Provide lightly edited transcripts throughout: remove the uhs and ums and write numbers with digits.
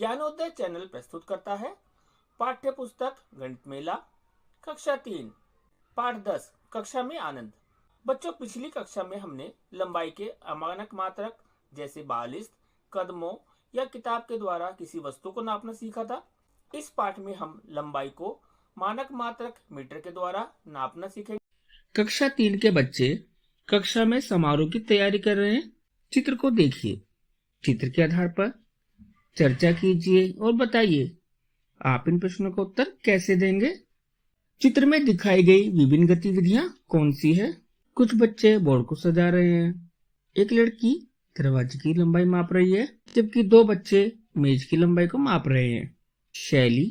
Gyanodaya channel प्रस्तुत करता है पाठ्य पुस्तक गणित मेला कक्षा 3 पाठ 10 कक्षा में आनंद। बच्चों, पिछली कक्षा में हमने लंबाई के अमानक मात्रक जैसे बालिश, कदमों या किताब के द्वारा किसी वस्तु को नापना सीखा था। इस पाठ में हम लंबाई को मानक मात्रक मीटर के द्वारा नापना सीखेंगे। कक्षा 3 के बच्चे कक्षा में समारोह की तैयारी कर रहे हैं। चित्र को देखिए, चित्र के आधार पर चर्चा कीजिए और बताइए आप इन प्रश्नों का उत्तर कैसे देंगे। चित्र में दिखाई गई विभिन्न गतिविधियां कौन सी है? कुछ बच्चे बोर्ड को सजा रहे हैं, एक लड़की दरवाजे की लंबाई माप रही है, जबकि दो बच्चे मेज की लंबाई को माप रहे हैं। शैली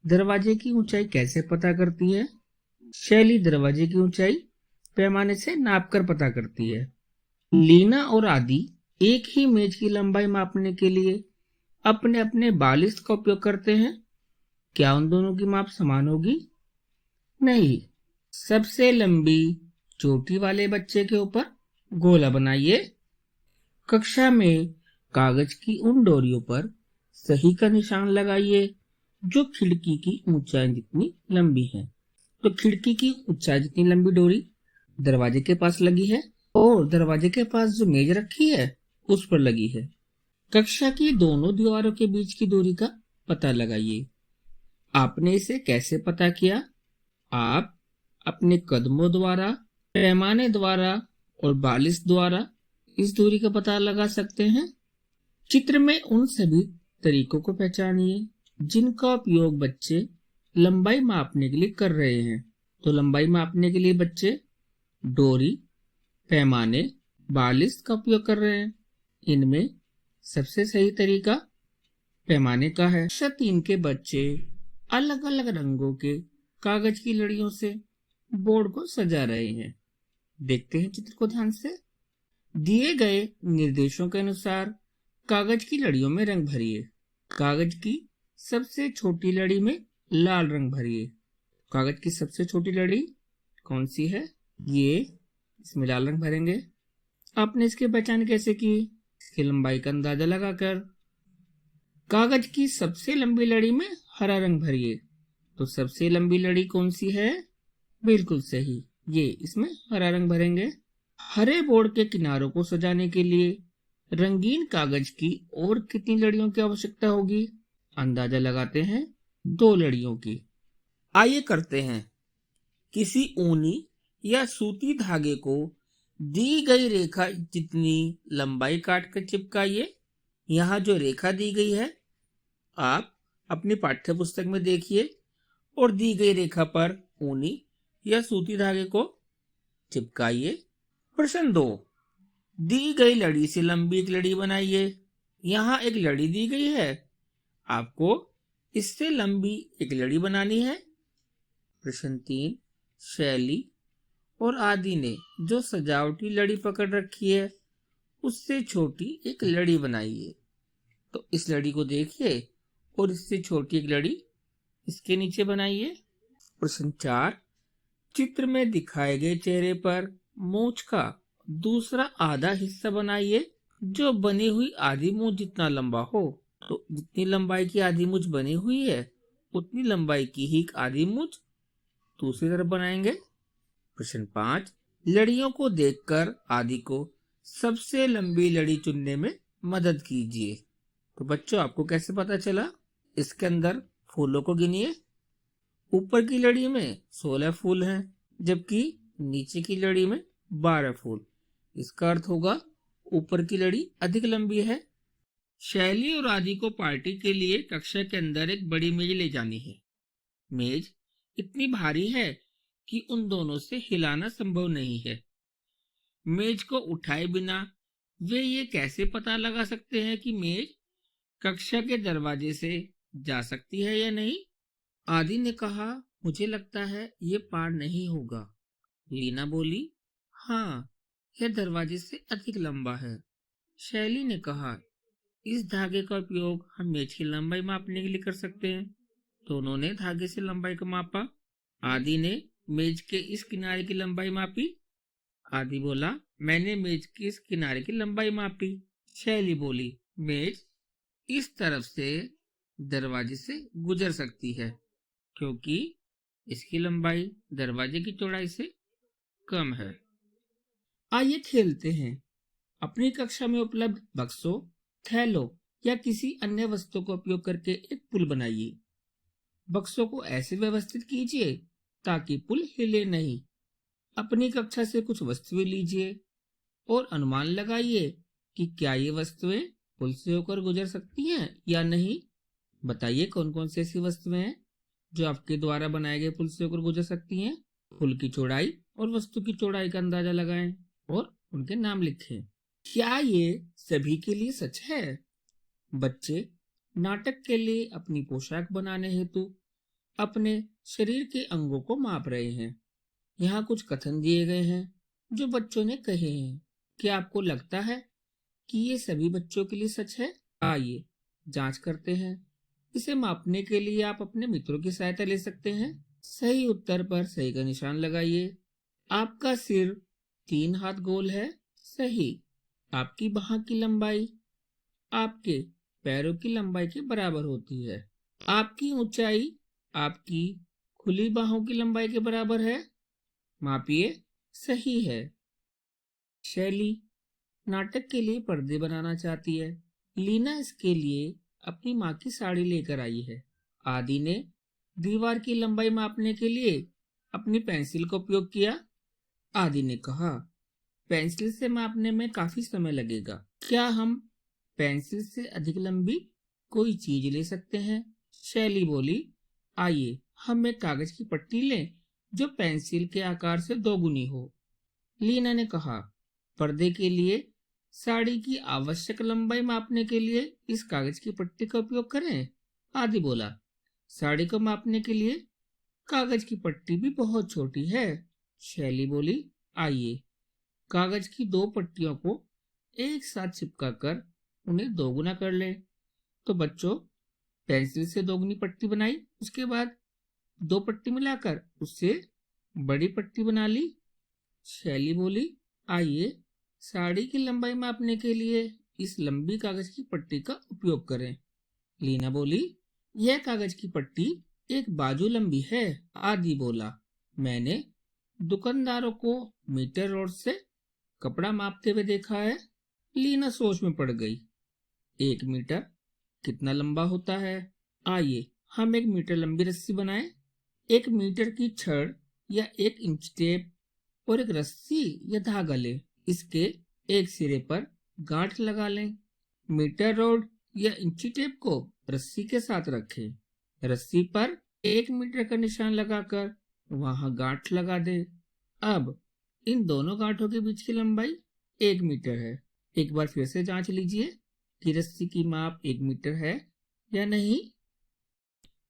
दरवाजे की ऊंचाई कैसे पता करती है? शैली दरवाजे की ऊंचाई पैमाने से नापकर पता करती है। लीना और आदि एक ही मेज की लंबाई मापने के लिए अपने अपने बालिश का उपयोग करते हैं। क्या उन दोनों की माप समान होगी? नहीं। सबसे लंबी चोटी वाले बच्चे के ऊपर गोला बनाइए। कक्षा में कागज की उन डोरियों पर सही का निशान लगाइए जो खिड़की की ऊंचाई जितनी लंबी है। तो खिड़की की ऊंचाई जितनी लंबी डोरी दरवाजे के पास लगी है और दरवाजे के पास जो मेज रखी है उस पर लगी है। कक्षा की दोनों दीवारों के बीच की दूरी का पता लगाइए। आपने इसे कैसे पता किया? आप अपने कदमों द्वारा, पैमाने द्वारा और बालिश द्वारा इस दूरी का पता लगा सकते हैं। चित्र में उन सभी तरीकों को पहचानिए जिनका उपयोग बच्चे लंबाई मापने के लिए कर रहे हैं। तो लंबाई मापने के लिए बच्चे डोरी, पैमाने, बालिश का उपयोग कर रहे हैं। इनमें सबसे सही तरीका पैमाने का है। कक्षा 3 के बच्चे अलग अलग रंगों के कागज की लड़ियों से बोर्ड को सजा रहे हैं। देखते हैं चित्र को ध्यान से। दिए गए निर्देशों के अनुसार कागज की लड़ियों में रंग भरिए। कागज की सबसे छोटी लड़ी में लाल रंग भरिए। कागज की सबसे छोटी लड़ी कौन सी है? ये, इसमें लाल रंग भरेंगे। आपने इसकी पहचान कैसे की? इसकी लंबाई का अंदाजा लगाकर। कागज की सबसे लंबी लड़ी में हरा रंग भरिए। तो सबसे लंबी लड़ी कौन सी है? बिल्कुल सही, ये, इसमें हरा रंग भरेंगे। हरे बोर्ड के किनारों को सजाने के लिए रंगीन कागज की और कितनी लड़ियों की आवश्यकता होगी? अंदाजा लगाते हैं, 2 लड़ियों की। आइए करते हैं। किसी ऊनी या सूती धागे को दी गई रेखा जितनी लंबाई काटकर चिपकाइए। यहाँ जो रेखा दी गई है आप अपनी पाठ्य पुस्तक में देखिए और दी गई रेखा पर ऊनी या सूती धागे को चिपकाइए। प्रश्न 2, दी गई लड़ी से लंबी एक लड़ी बनाइए। यहाँ एक लड़ी दी गई है, आपको इससे लंबी एक लड़ी बनानी है। प्रश्न 3, शैली और आदि ने जो सजावटी लड़ी पकड़ रखी है उससे छोटी एक लड़ी बनाइए। तो इस लड़ी को देखिए और इससे छोटी एक लड़ी इसके नीचे बनाइए। प्रश्न 4, चित्र में दिखाए गए चेहरे पर मूंछ का दूसरा आधा हिस्सा बनाइए जो बनी हुई आधी मूंछ जितना लंबा हो। तो जितनी लंबाई की आधी मूंछ बनी हुई है उतनी लंबाई की ही एक आधी मूंछ दूसरी तरफ बनाएंगे। प्रश्न 5, लड़ियों को देखकर आदि को सबसे लंबी लड़ी चुनने में मदद कीजिए। तो बच्चों, आपको कैसे पता चला? इसके अंदर फूलों को गिनिए। ऊपर की लड़ी में 16 फूल हैं, जबकि नीचे की लड़ी में 12 फूल। इसका अर्थ होगा ऊपर की लड़ी अधिक लंबी है। शैली और आदि को पार्टी के लिए कक्षा के अंदर एक बड़ी मेज ले जानी है। मेज इतनी भारी है कि उन दोनों से हिलाना संभव नहीं है। मेज को उठाए बिना वे ये कैसे पता लगा सकते हैं कि मेज कक्षा के दरवाजे से जा सकती है या नहीं? आदि ने कहा, मुझे लगता है ये पार नहीं होगा। लीना बोली, हाँ, यह दरवाजे से अधिक लंबा है। शैली ने कहा, इस धागे का उपयोग हम मेज की लंबाई मापने के लिए कर सकते हैं। दोनों ने धागे से लंबाई को मापा। आदि ने मेज के इस किनारे की लंबाई मापी। आदि बोला, मैंने मेज की इस किनारे की लंबाई मापी। शैली बोली, मेज इस तरफ से दरवाजे से गुजर सकती है, क्योंकि इसकी लंबाई दरवाजे की चौड़ाई से कम है। आइए खेलते हैं। अपनी कक्षा में उपलब्ध बक्सों, थैलों या किसी अन्य वस्तु का उपयोग करके एक पुल बनाइए। बक्सों को ऐसे व्यवस्थित कीजिए ताकि पुल हिले नहीं। अपनी कक्षा से कुछ वस्तुएं लीजिए और अनुमान लगाइए कि क्या ये वस्तुएं पुल से होकर गुजर सकती हैं या नहीं। बताइए कौन कौन सी ऐसी वस्तुएं हैं जो आपके द्वारा बनाए गए पुल से होकर गुजर सकती हैं। पुल की चौड़ाई और वस्तु की चौड़ाई का अंदाजा लगाएं और उनके नाम लिखें। क्या ये सभी के लिए सच है? बच्चे नाटक के लिए अपनी पोशाक बनाने हेतु अपने शरीर के अंगों को माप रहे हैं। यहाँ कुछ कथन दिए गए हैं जो बच्चों ने कहे हैं। क्या आपको लगता है कि ये सभी बच्चों के लिए सच है? आइए जांच करते हैं। इसे मापने के लिए आप अपने मित्रों की सहायता ले सकते हैं। सही उत्तर पर सही का निशान लगाइए। आपका सिर 3 हाथ गोल है। सही। आपकी बाह की लंबाई आपके पैरों की लंबाई के बराबर होती है। आपकी ऊंचाई आपकी खुली बाहों की लंबाई के बराबर है। मापिए। सही है। शैली नाटक के लिए पर्दे बनाना चाहती है। लीना इसके लिए अपनी माँ की साड़ी लेकर आई है। आदि ने दीवार की लंबाई मापने के लिए अपनी पेंसिल का उपयोग किया। आदि ने कहा, पेंसिल से मापने में काफी समय लगेगा। क्या हम पेंसिल से अधिक लंबी कोई चीज ले सकते हैं? शैली बोली, आइए हम एक कागज की पट्टी लें जो पेंसिल के आकार से 2 गुनी हो। लीना ने कहा, पर्दे के लिए साड़ी की आवश्यक लंबाई मापने के लिए इस कागज की पट्टी का उपयोग करें। आदि बोला, साड़ी को मापने के लिए कागज की पट्टी भी बहुत छोटी है। शैली बोली, आइए कागज की 2 पट्टियों को एक साथ चिपकाकर उन्हें 2 गुना कर लें। तो बच्चों पेंसिल से 2 गुनी पट्टी बनाई, उसके बाद 2 पट्टी मिलाकर उससे बड़ी पट्टी बना ली। शैली बोली, आइए साड़ी की लंबाई मापने के लिए इस लंबी कागज की पट्टी का उपयोग करें। लीना बोली, यह कागज की पट्टी एक बाजू लंबी है। आदि बोला, मैंने दुकानदारों को मीटर रोड से कपड़ा मापते हुए देखा है। लीना सोच में पड़ गई। 1 मीटर कितना लंबा होता है? आइए हम 1 मीटर लंबी रस्सी बनाएं। 1 मीटर की छड़ या 1 इंच टेप और एक रस्सी या धागा लें। इसके एक सिरे पर गांठ लगा लें। मीटर रोड या इंची टेप को रस्सी के साथ रखें। रस्सी पर 1 मीटर का निशान लगाकर वहां गांठ लगा दें। अब इन दोनों गांठों के बीच की लंबाई 1 मीटर है। एक बार फिर से जांच लीजिए कि रस्सी की माप 1 मीटर है या नहीं।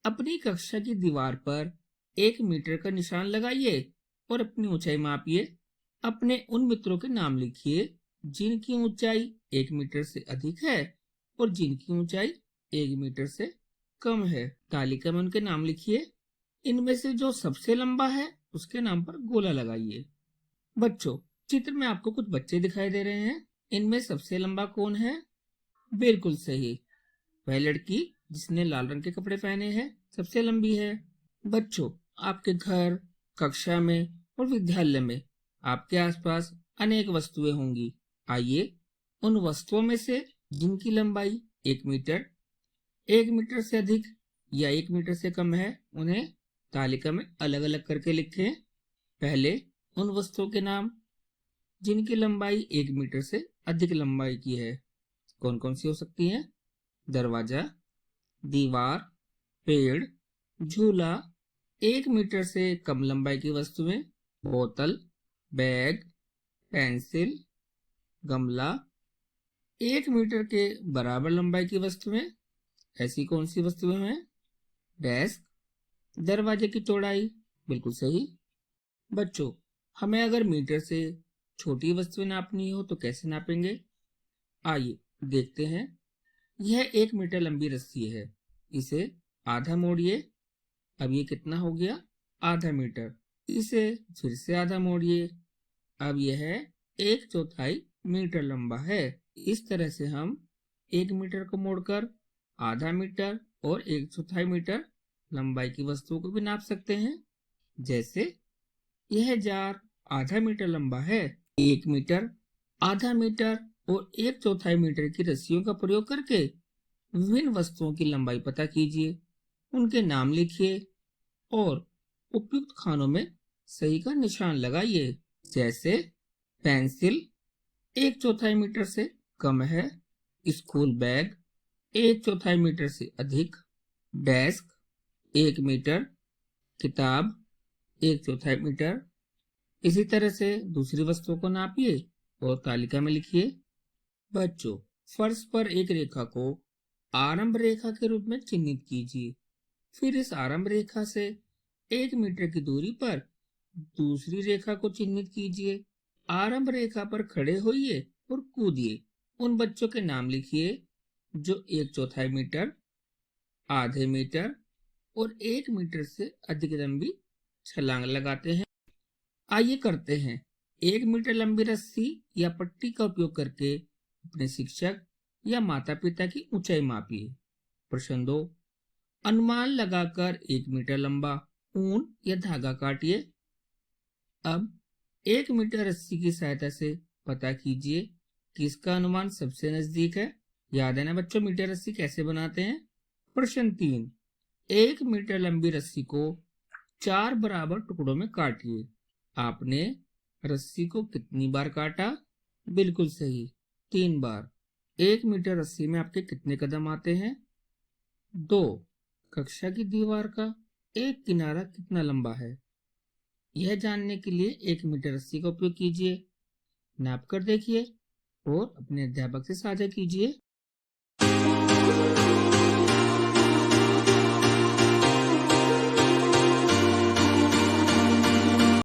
अपनी कक्षा की दीवार पर 1 मीटर का निशान लगाइए और अपनी ऊंचाई मापिए। अपने उन मित्रों के नाम लिखिए जिनकी ऊंचाई 1 मीटर से अधिक है और जिनकी ऊंचाई 1 मीटर से कम है। तालिका में उनके नाम लिखिए। इनमें से जो सबसे लंबा है उसके नाम पर गोला लगाइए। बच्चों चित्र में आपको कुछ बच्चे दिखाई दे रहे हैं। इनमें सबसे लंबा कौन है? बिल्कुल सही, वह लड़की जिसने लाल रंग के कपड़े पहने हैं सबसे लंबी है। बच्चों आपके घर, कक्षा में और विद्यालय में आपके आसपास अनेक वस्तुएं होंगी। आइए उन वस्तुओं में से जिनकी लंबाई 1 मीटर, 1 मीटर से अधिक या 1 मीटर से कम है उन्हें तालिका में अलग अलग करके लिखें। पहले उन वस्तुओं के नाम जिनकी लंबाई 1 मीटर से अधिक लंबाई की है। कौन कौन सी हो सकती हैं? दरवाजा, दीवार, पेड़, झूला। 1 मीटर से कम लंबाई की वस्तुएं बोतल, बैग, पेंसिल, गमला। 1 मीटर के बराबर लंबाई की वस्तुएं ऐसी कौन सी वस्तुएं हैं? डेस्क। दरवाजे की चौड़ाई बिल्कुल सही। बच्चों हमें अगर मीटर से छोटी वस्तुएं नापनी हो तो कैसे नापेंगे? आइए देखते हैं। यह 1 मीटर लंबी रस्सी है। इसे आधा मोड़िए। अब ये कितना हो गया? आधा मीटर। इसे फिर से आधा मोड़िए। अब यह 1/4 मीटर लंबा है। इस तरह से हम 1 मीटर को मोड़कर आधा मीटर और 1/4 मीटर लंबाई की वस्तुओं को भी नाप सकते हैं। जैसे यह जार आधा मीटर लंबा है। 1 मीटर, आधा मीटर और 1/4 मीटर की रस्सियों का प्रयोग करके विभिन्न वस्तुओं की लंबाई पता कीजिए, उनके नाम लिखिए और उपयुक्त खानों में सही का निशान लगाइए। जैसे पेंसिल 1/4 मीटर से कम है, स्कूल बैग 1/4 मीटर से अधिक, डेस्क 1 मीटर, किताब 1/4 मीटर। इसी तरह से दूसरी वस्तुओं को नापिए और तालिका में लिखिए। बच्चों, फर्श पर एक रेखा को आरंभ रेखा के रूप में चिन्हित कीजिए। फिर इस आरंभ रेखा से 1 मीटर की दूरी पर दूसरी रेखा को चिन्हित कीजिए। आरंभ रेखा पर खड़े होइए और कूदिए। उन बच्चों के नाम लिखिए जो 1/4 मीटर, आधे मीटर और 1 मीटर से अधिक लंबी छलांग लगाते हैं। आइए करते हैं। 1 मीटर लंबी रस्सी या पट्टी का उपयोग करके अपने शिक्षक या माता पिता की ऊंचाई मापिए। प्रश्न 2, अनुमान लगाकर 1 मीटर लंबा ऊन या धागा काटिए। अब 1 मीटर रस्सी की सहायता से पता कीजिए कि इसका अनुमान सबसे नजदीक है। याद है ना बच्चों, मीटर रस्सी कैसे बनाते हैं। प्रश्न 3, 1 मीटर लंबी रस्सी को 4 बराबर टुकड़ों में काटिए। आपने रस्सी को कितनी बार काटा? बिल्कुल सही, 3 बार। 1 मीटर रस्सी में आपके कितने कदम आते हैं? 2, कक्षा की दीवार का एक किनारा कितना लंबा है? यह जानने के लिए 1 मीटर रस्सी का उपयोग कीजिए, नाप कर देखिए और अपने अध्यापक से साझा कीजिए।